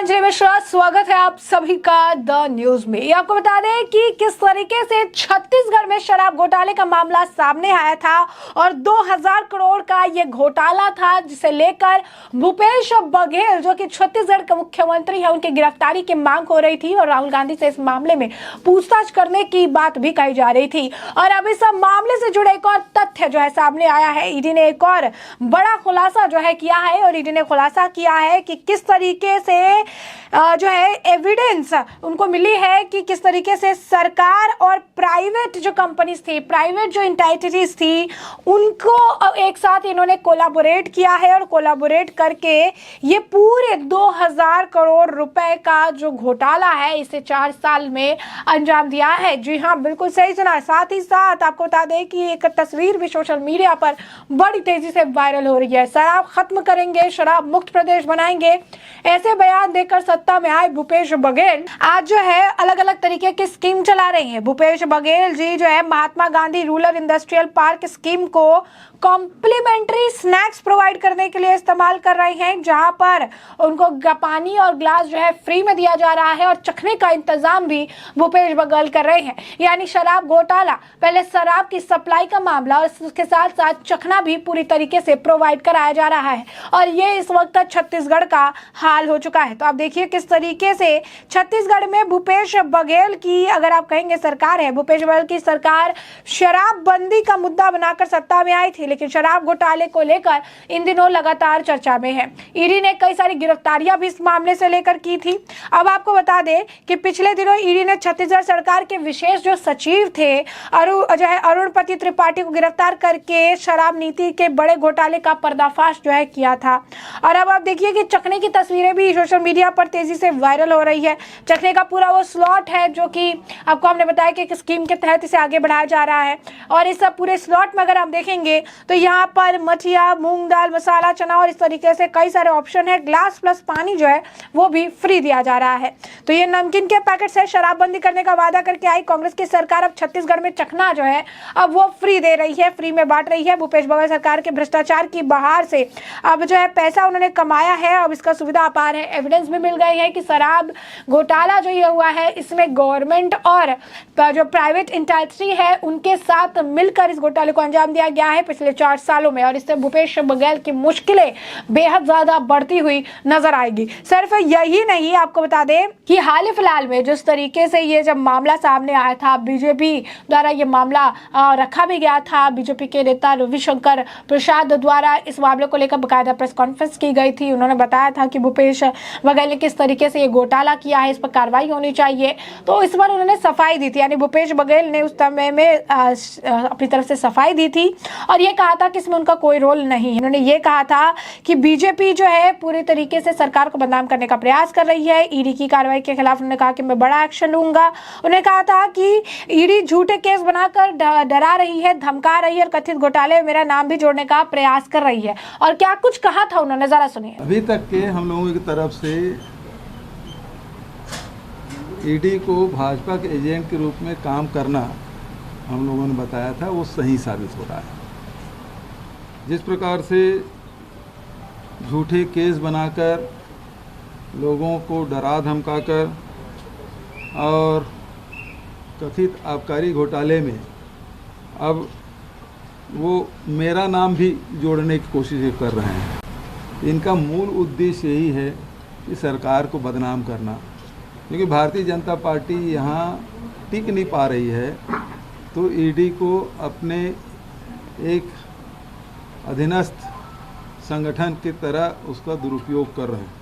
अंजलि मिश्रा, स्वागत है आप सभी का द न्यूज में। आपको बता दें कि किस तरीके से छत्तीसगढ़ में शराब घोटाले का मामला सामने आया था और 2000 करोड़ का ये घोटाला था, जिसे लेकर भूपेश बघेल जो कि छत्तीसगढ़ के मुख्यमंत्री है, उनकी गिरफ्तारी की मांग हो रही थी और राहुल गांधी से इस मामले में पूछताछ करने की बात भी कही जा रही थी। और अब इस मामले से जुड़े एक और तथ्य जो है सामने आया है। ईडी ने एक और बड़ा खुलासा जो है किया है और ईडी ने खुलासा किया है कि किस तरीके से जो है एविडेंस उनको मिली है कि किस तरीके से सरकार और प्राइवेट जो कंपनीज थी, प्राइवेट जो एंटिटीज थी, उनको एक साथ इन्होंने कोलैबोरेट किया है और कोलैबोरेट करके ये पूरे 2000 करोड़ रुपए का जो घोटाला है इसे 4 साल में अंजाम दिया है। जी हाँ, बिल्कुल सही सुना। साथ ही साथ आपको बता दें कि एक तस्वीर भी सोशल मीडिया पर बड़ी तेजी से वायरल हो रही है। शराब खत्म करेंगे, शराब मुक्त प्रदेश बनाएंगे, ऐसे बयान देकर सत्ता में आए भूपेश बघेल आज जो है अलग अलग तरीके की स्कीम चला रही हैं। भूपेश बघेल जी जो है Mahatma Gandhi rural industrial park scheme को कॉम्प्लीमेंट्री स्नैक्स प्रोवाइड करने के लिए इस्तेमाल कर रहे हैं, जहां पर उनको पानी और ग्लास जो है फ्री में दिया जा रहा है और चखने का इंतजाम भी भूपेश बघेल कर रहे हैं। यानी शराब घोटाला, पहले शराब की सप्लाई का मामला और उसके साथ साथ चखना भी पूरी तरीके से प्रोवाइड कराया जा रहा है और ये इस वक्त छत्तीसगढ़ का हाल हो चुका है। तो आप देखिए किस तरीके से छत्तीसगढ़ में भूपेश बघेल की, अगर आप कहेंगे सरकार है, भूपेश बघेल की सरकार शराबबंदी का मुद्दा बनाकर सत्ता में आई थी, लेकिन शराब घोटाले को लेकर इन दिनों लगातार चर्चा में है। ईडी ने कई सारी गिरफ्तारियां भी इस मामले से लेकर की थी। अब आपको बता दें कि पिछले दिनों ईडी ने छत्तीसगढ़ सरकार के विशेष जो सचिव थे अरुणपति त्रिपाठी को गिरफ्तार करके शराब नीति के बड़े घोटाले का पर्दाफाश जो है किया था। और अब आप देखिए कि चखने की तस्वीरें भी सोशल मीडिया पर तेजी से वायरल हो रही है। चखने का पूरा वो स्लॉट है जो कि आपको हमने बताया कि एक स्कीम के तहत इसे आगे बढ़ाया जा रहा है और इस पूरे स्लॉट में अगर आप देखेंगे तो यहाँ पर मठिया, मूंग दाल, मसाला, चना और इस तरीके से कई सारे ऑप्शन है। ग्लास प्लस पानी जो है वो भी फ्री दिया जा रहा है। तो ये नमकीन के पैकेट से शराबबंदी करने का वादा करके आई कांग्रेस की सरकार अब छत्तीसगढ़ में चखना जो है अब वो फ्री दे रही है, फ्री में बांट रही है। भूपेश बघेल सरकार के भ्रष्टाचार की बहार से अब जो है पैसा उन्होंने कमाया है, अब इसका सुविधा अपार है। एविडेंस भी मिल गई है कि शराब घोटाला जो ये हुआ है इसमें गवर्नमेंट और जो प्राइवेट एंटिटी है उनके साथ मिलकर इस घोटाले को अंजाम दिया गया है पिछले 4 सालों में और इससे भूपेश बघेल की मुश्किलें बेहद ज्यादा बढ़ती हुई नजर आएगी। सिर्फ यही नहीं, आपको बता दें कि हाल ही फिलहाल में जिस तरीके से ये जब मामला सामने आया था, बीजेपी द्वारा ये मामला रखा भी गया था। बीजेपी के नेता रविशंकर प्रसाद द्वारा इस मामले को लेकर बकायदा प्रेस कॉन्फ्रेंस की गई थी। उन्होंने बताया था कि भूपेश बघेल ने किस तरीके से ये घोटाला किया है, इस पर कार्रवाई होनी चाहिए। तो इस पर उन्होंने सफाई दी थी, यानी भूपेश बघेल ने उस समय में अपनी तरफ से सफाई दी थी और ये कहा था कि इसमें उनका कोई रोल नहीं है। उन्होंने ये कहा था कि बीजेपी जो है पूरी तरीके से सरकार को बदनाम करने का प्रयास कर रही है। ईडी की कार्रवाई के खिलाफ उन्होंने कहा कि मैं बड़ा एक्शन लूंगा। उन्होंने कहा था कि ईडी झूठे केस बनाकर डरा रही है, धमका रही है और कथित घोटाले में मेरा नाम भी जोड़ने का प्रयास कर रही है। और क्या कुछ कहा था उन्होंने, जरा सुनिए। अभी तक के हम लोगों की तरफ से ईडी को भाजपा के एजेंट के रूप में काम करना हम लोगों ने बताया था, वो सही साबित हो रहा है। जिस प्रकार से झूठे केस बनाकर लोगों को डरा धमकाकर और कथित आबकारी घोटाले में अब वो मेरा नाम भी जोड़ने की कोशिश कर रहे हैं। इनका मूल उद्देश्य यही है कि सरकार को बदनाम करना, क्योंकि भारतीय जनता पार्टी यहाँ टिक नहीं पा रही है, तो ईडी को अपने एक अधीनस्थ संगठन की तरह उसका दुरुपयोग कर रहे हैं।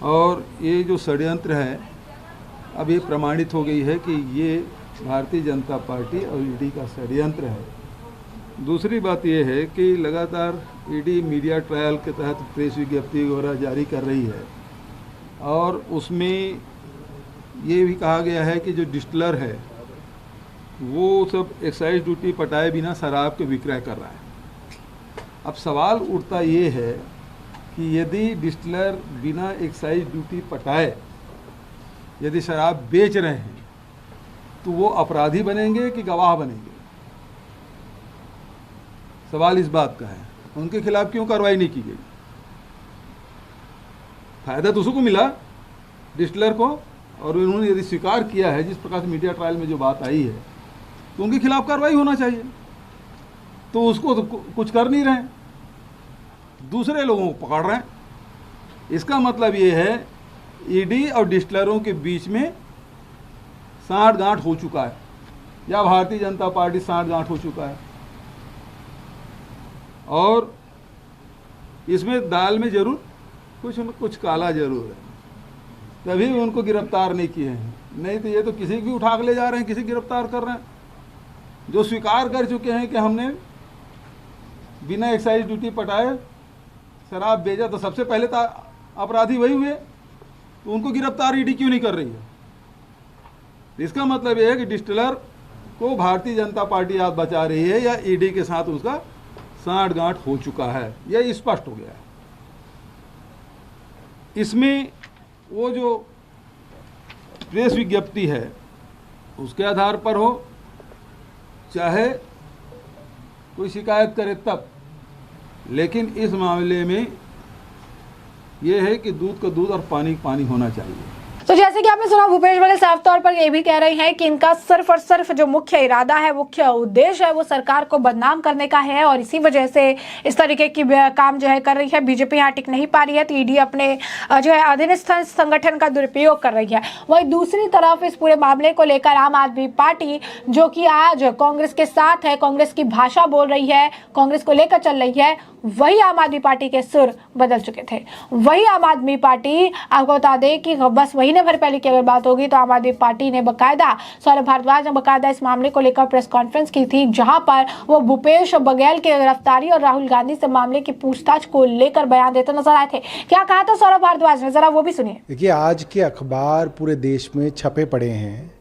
और ये जो षड्यंत्र है अब ये प्रमाणित हो गई है कि ये भारतीय जनता पार्टी और ईडी का षड्यंत्र है। दूसरी बात ये है कि लगातार ईडी मीडिया ट्रायल के तहत प्रेस विज्ञप्ति वगैरह जारी कर रही है और उसमें ये भी कहा गया है कि जो डिस्टिलर है वो सब एक्साइज ड्यूटी पटाए बिना शराब के विक्रय कर रहा है। अब सवाल उठता ये है कि यदि डिस्टिलर बिना एक्साइज ड्यूटी पटाए यदि शराब बेच रहे हैं तो वो अपराधी बनेंगे कि गवाह बनेंगे? सवाल इस बात का है। उनके खिलाफ क्यों कार्रवाई नहीं की गई? फायदा तो उसको मिला, डिस्टिलर को, और उन्होंने यदि स्वीकार किया है जिस प्रकार से मीडिया ट्रायल में जो बात आई है, तो उनके खिलाफ कार्रवाई होना चाहिए। तो उसको तो कुछ कर नहीं रहे, दूसरे लोगों को पकड़ रहे हैं। इसका मतलब ये है ईडी और डिस्टिलरों के बीच में साठ-गांठ हो चुका है, या भारतीय जनता पार्टी साठ-गांठ हो चुका है, और इसमें दाल में जरूर कुछ न कुछ काला जरूर है, तभी उनको गिरफ्तार नहीं किए हैं। नहीं तो ये तो किसी भी उठा के ले जा रहे हैं, किसी गिरफ्तार कर रहे हैं, जो स्वीकार कर चुके हैं कि हमने बिना एक्साइज ड्यूटी पटाए शराब बेचा, तो सबसे पहले तो अपराधी वही हुए, तो उनको गिरफ्तार ईडी क्यों नहीं कर रही है? इसका मतलब यह है कि डिस्टिलर को भारतीय जनता पार्टी आज बचा रही है, या ईडी के साथ उसका साठ-गांठ हो चुका है, यह स्पष्ट हो गया है। इसमें वो जो प्रेस विज्ञप्ति है उसके आधार पर हो, चाहे कोई शिकायत करे तब, लेकिन इस मामले में ये है कि दूध का दूध और पानी का पानी होना चाहिए। तो जैसे कि आपने सुना, भूपेश बघेल साफ तौर पर ये भी कह रहे हैं कि इनका सिर्फ और सिर्फ जो मुख्य इरादा है, मुख्य उद्देश्य है, वो सरकार को बदनाम करने का है, और इसी वजह से इस तरीके की काम जो है कर रही है। बीजेपी यहाँ टिक नहीं पा रही है, तो ईडी अपने जो है अधीनस्थ संगठन का दुरुपयोग कर रही है। वहीं दूसरी तरफ इस पूरे मामले को लेकर आम आदमी पार्टी, जो कि आज कांग्रेस के साथ है, कांग्रेस की भाषा बोल रही है, कांग्रेस को लेकर चल रही है, वही आम आदमी पार्टी के सुर बदल चुके थे। वही आम आदमी पार्टी, आपको बता दें कि बस महीने भर पहले की अगर बात होगी तो आम आदमी पार्टी ने बकायदा, सौरभ भारद्वाज ने बकायदा इस मामले को लेकर प्रेस कॉन्फ्रेंस की थी, जहां पर वो भूपेश बघेल की गिरफ्तारी और राहुल गांधी से मामले की पूछताछ को लेकर बयान देते नजर आए थे। क्या कहा था सौरभ भारद्वाज ने, जरा वो भी सुनिए। देखिए, आज के अखबार पूरे देश में छपे पड़े हैं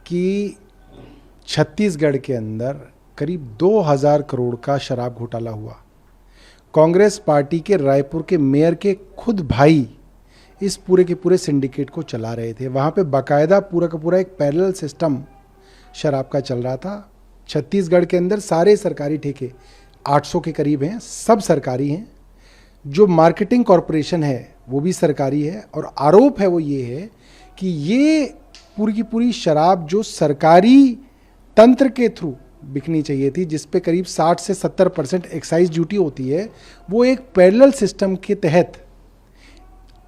कि छत्तीसगढ़ के अंदर करीब 2000 करोड़ का शराब घोटाला हुआ। कांग्रेस पार्टी के रायपुर के मेयर के खुद भाई इस पूरे के पूरे सिंडिकेट को चला रहे थे। वहाँ पे बाकायदा पूरा का पूरा एक पैरेलल सिस्टम शराब का चल रहा था। छत्तीसगढ़ के अंदर सारे सरकारी ठेके 800 के करीब हैं, सब सरकारी हैं। जो मार्केटिंग कॉरपोरेशन है वो भी सरकारी है, और आरोप है वो ये है कि ये पूरी की पूरी शराब जो सरकारी तंत्र के थ्रू बिकनी चाहिए थी, जिस पे करीब 60 से 70% एक्साइज ड्यूटी होती है, वो एक पैरेलल सिस्टम के तहत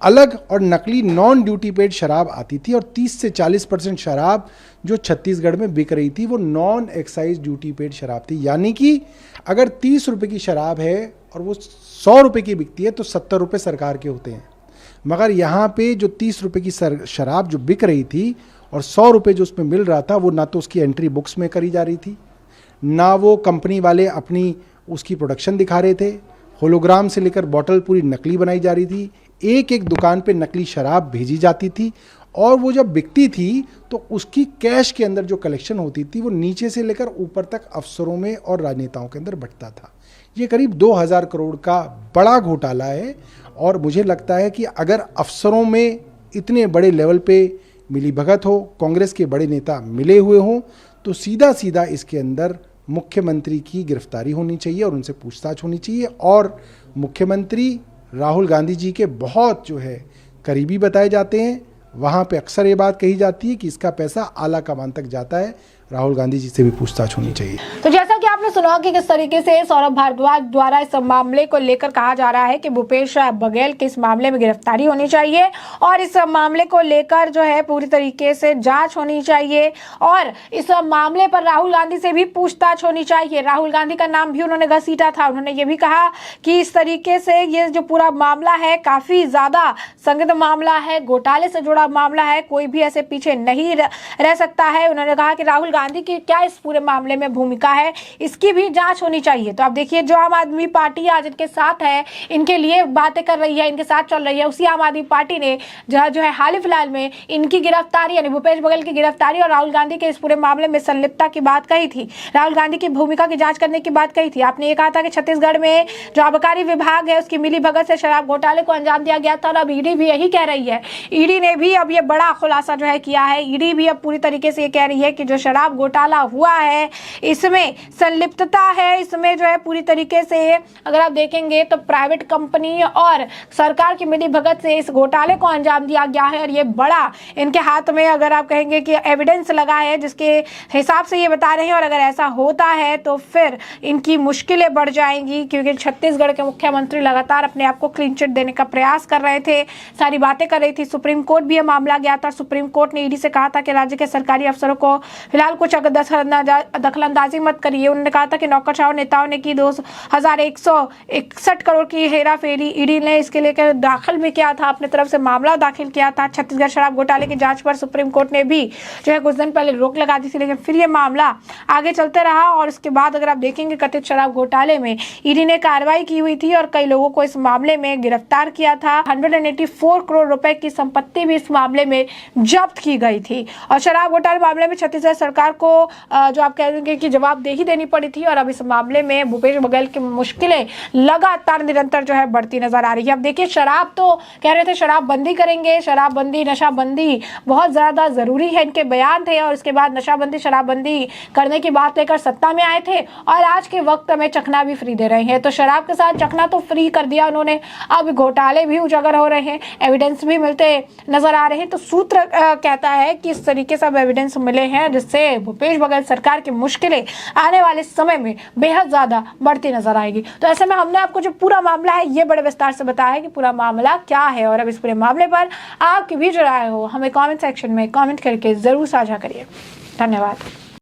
अलग और नकली नॉन ड्यूटी पेड शराब आती थी, और 30 से 40% शराब जो छत्तीसगढ़ में बिक रही थी वो नॉन एक्साइज ड्यूटी पेड शराब थी। यानी कि अगर 30 रुपये की शराब है और वो 100 रुपये की बिकती है तो 70 रुपये सरकार के होते हैं। मगर यहाँ पे जो 30 रुपये की शराब जो बिक रही थी और 100 रुपये जो उसमें मिल रहा था, वो ना तो उसकी एंट्री बुक्स में करी जा रही थी, ना वो कंपनी वाले अपनी उसकी प्रोडक्शन दिखा रहे थे। होलोग्राम से लेकर बॉटल पूरी नकली बनाई जा रही थी, एक एक दुकान पे नकली शराब भेजी जाती थी, और वो जब बिकती थी तो उसकी कैश के अंदर जो कलेक्शन होती थी वो नीचे से लेकर ऊपर तक अफसरों में और राजनेताओं के अंदर बंटता था। ये करीब 2000 करोड़ का बड़ा घोटाला है, और मुझे लगता है कि अगर अफसरों में इतने बड़े लेवल पे मिलीभगत हो, कांग्रेस के बड़े नेता मिले हुए हों, तो सीधा सीधा इसके अंदर मुख्यमंत्री की गिरफ्तारी होनी चाहिए और उनसे पूछताछ होनी चाहिए। और मुख्यमंत्री राहुल गांधी जी के बहुत जो है करीबी बताए जाते हैं, वहाँ पे अक्सर ये बात कही जाती है कि इसका पैसा आला कमान तक जाता है। राहुल गांधी जी से भी पूछताछ होनी चाहिए। तो जैसा कि आपने सुना कि किस तरीके से सौरभ भारद्वाज द्वारा इस मामले को लेकर कहा जा रहा है कि भूपेश बघेल की इस मामले में गिरफ्तारी होनी चाहिए, और इस मामले को लेकर जो है पूरी तरीके से जांच होनी चाहिए, और इस मामले पर राहुल गांधी से भी पूछताछ होनी चाहिए। राहुल गांधी का नाम भी उन्होंने घसीटा था। उन्होंने ये भी कहा कि इस तरीके से ये जो पूरा मामला है काफी ज्यादा संदिग्ध मामला है, घोटाले से जुड़ा मामला है, कोई भी ऐसे पीछे नहीं रह सकता है। उन्होंने कहा कि राहुल गांधी की क्या इस पूरे मामले में भूमिका है, इसकी भी जांच होनी चाहिए। तो आप देखिए, जो आम आदमी पार्टी आज इनके साथ है, इनके लिए बातें कर रही है, इनके साथ चल रही है, उसी आम आदमी पार्टी ने जो है हाल ही फिलहाल में इनकी गिरफ्तारी यानी भूपेश बघेल की गिरफ्तारी और राहुल गांधी के इस पूरे मामले में संलिप्तता की बात कही थी, राहुल गांधी की भूमिका की जांच करने की बात कही थी। आपने ये कहा था कि छत्तीसगढ़ में जो आबकारी विभाग है उसकी मिलीभगत से शराब घोटाले को अंजाम दिया गया था, और अब ईडी भी यही कह रही है। ईडी ने भी अब ये बड़ा खुलासा जो है किया है। ईडी भी अब पूरी तरीके से ये कह रही है कि जो शराब घोटाला हुआ है इसमें लिप्तता है इसमें जो है पूरी तरीके से अगर आप देखेंगे तो प्राइवेट कंपनी और सरकार की मिलीभगत से इस घोटाले को अंजाम दिया गया है। और ये बड़ा इनके हाथ में अगर आप कहेंगे कि एविडेंस लगा है जिसके हिसाब से ये बता रहे हैं। और अगर ऐसा होता है तो फिर इनकी मुश्किलें बढ़ जाएंगी, क्योंकि छत्तीसगढ़ के मुख्यमंत्री लगातार अपने आप को क्लीन चिट देने का प्रयास कर रहे थे, सारी बातें कर रही थी। सुप्रीम कोर्ट भी यह मामला गया था। सुप्रीम कोर्ट ने ईडी से कहा था कि राज्य के सरकारी अफसरों को फिलहाल कुछ दखलंदाजी मत करिए। उन्होंने कहा था कि नौकरशाह नेताओं ने की 2161 करोड़ की हेरा फेरी। ईडी ने इसके लेकर दाखिल भी किया था, अपने तरफ से मामला दाखिल किया था। छत्तीसगढ़ शराब घोटाले की जांच पर सुप्रीम कोर्ट ने भी जो है कुछ दिन पहले रोक लगा दी थी, लेकिन फिर ये मामला आगे चलते रहा। और इसके बाद अगर आप देखेंगे कथित शराब घोटाले में ईडी ने कार्रवाई की हुई थी और कई लोगों को इस मामले में गिरफ्तार किया था। 184 करोड़ रुपए की संपत्ति भी इस मामले में जब्त की गई थी। और शराब घोटाले मामले में छत्तीसगढ़ सरकार को जो आप कहेंगे कि जवाबदेही देनी पड़ी थी। और अब इस मामले में भूपेश बघेल की मुश्किलें लगातार निरंतर जो है बढ़ती नजर आ रही है। अब देखिए, शराब तो कह रहे थे शराबबंदी करेंगे, शराबबंदी नशाबंदी बहुत ज्यादा जरूरी है, इनके बयान थे। और इसके बाद नशाबंदी शराबबंदी करने की बात लेकर सत्ता में आए थे और आज के वक्त में चखना भी फ्री दे रहे हैं। तो शराब के साथ चखना तो फ्री कर दिया उन्होंने, अब घोटाले भी उजागर हो रहे हैं, एविडेंस भी मिलते नजर आ रहे हैं। तो सूत्र कहता है कि इस तरीके से अब एविडेंस मिले हैं जिससे भूपेश बघेल सरकार की मुश्किलें आने वाले समय में बेहद ज्यादा बढ़ती नजर आएगी। तो ऐसे में हमने आपको जो पूरा मामला है ये बड़े विस्तार से बताया है कि पूरा मामला क्या है। और अब इस पूरे मामले पर आपकी भी जो राय हो हमें कमेंट सेक्शन में कमेंट करके जरूर साझा करिए। धन्यवाद।